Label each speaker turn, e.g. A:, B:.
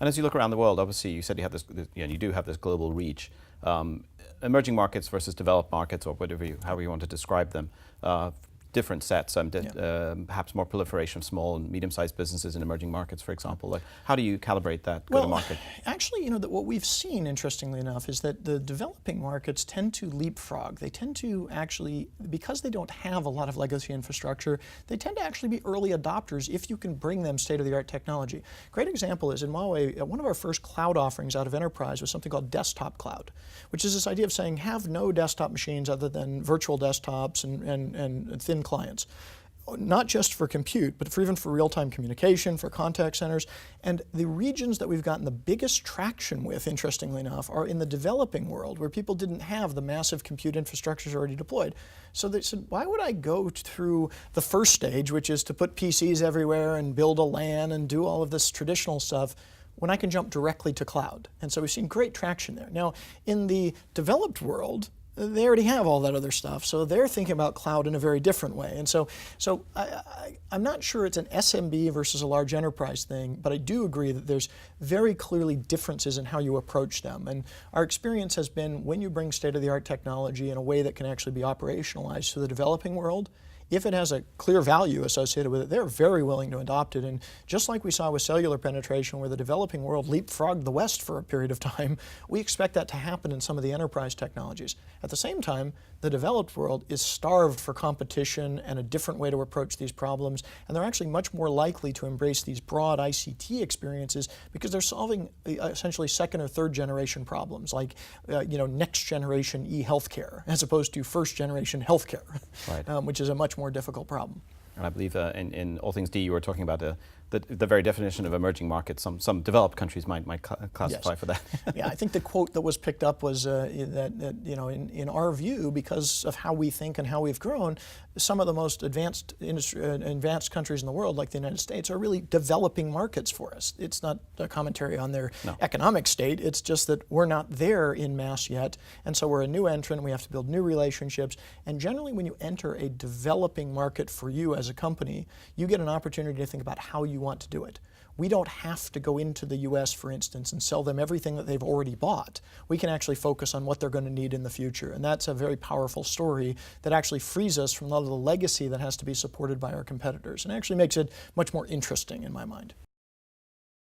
A: And as you look around the world, obviously you said you have you do have this global reach. Emerging markets versus developed markets, or however you want to describe them, different sets, perhaps more proliferation of small and medium-sized businesses in emerging markets, for example. Like, how do you calibrate that go-to-market?
B: Actually, that what we've seen, interestingly enough, is that the developing markets tend to leapfrog. They tend to actually, because they don't have a lot of legacy infrastructure, they tend to actually be early adopters if you can bring them state-of-the-art technology. Great example is in Huawei, one of our first cloud offerings out of enterprise was something called desktop cloud, which is this idea of saying have no desktop machines other than virtual desktops and thin clients. Not just for compute, but even for real-time communication, for contact centers. And the regions that we've gotten the biggest traction with, interestingly enough, are in the developing world, where people didn't have the massive compute infrastructures already deployed. So they said, why would I go through the first stage, which is to put PCs everywhere and build a LAN and do all of this traditional stuff, when I can jump directly to cloud? And so we've seen great traction there. Now, in the developed world, they already have all that other stuff, so they're thinking about cloud in a very different way. And so I'm not sure it's an SMB versus a large enterprise thing, but I do agree that there's very clearly differences in how you approach them. And our experience has been when you bring state-of-the-art technology in a way that can actually be operationalized to the developing world, if it has a clear value associated with it, they're very willing to adopt it. And just like we saw with cellular penetration, where the developing world leapfrogged the West for a period of time, we expect that to happen in some of the enterprise technologies. At the same time, the developed world is starved for competition and a different way to approach these problems, and they're actually much more likely to embrace these broad ICT experiences because they're solving essentially second or third generation problems, like next generation e-healthcare, as opposed to first generation healthcare, right. Which is a much more difficult problem.
A: And I believe in All Things D, you were talking about the very definition of emerging markets. Some developed countries might classify for that.
B: Yeah, I think the quote that was picked up was that in our view, because of how we think and how we've grown, some of the most advanced countries in the world, like the United States, are really developing markets for us. It's not a commentary on their economic state. It's just that we're not there in mass yet, and so we're a new entrant. We have to build new relationships. And generally, when you enter a developing market for you as a company, you get an opportunity to think about how you want to do it. We don't have to go into the US, for instance, and sell them everything that they've already bought. We can actually focus on what they're going to need in the future. And that's a very powerful story that actually frees us from a lot of the legacy that has to be supported by our competitors, and actually makes it much more interesting in my mind.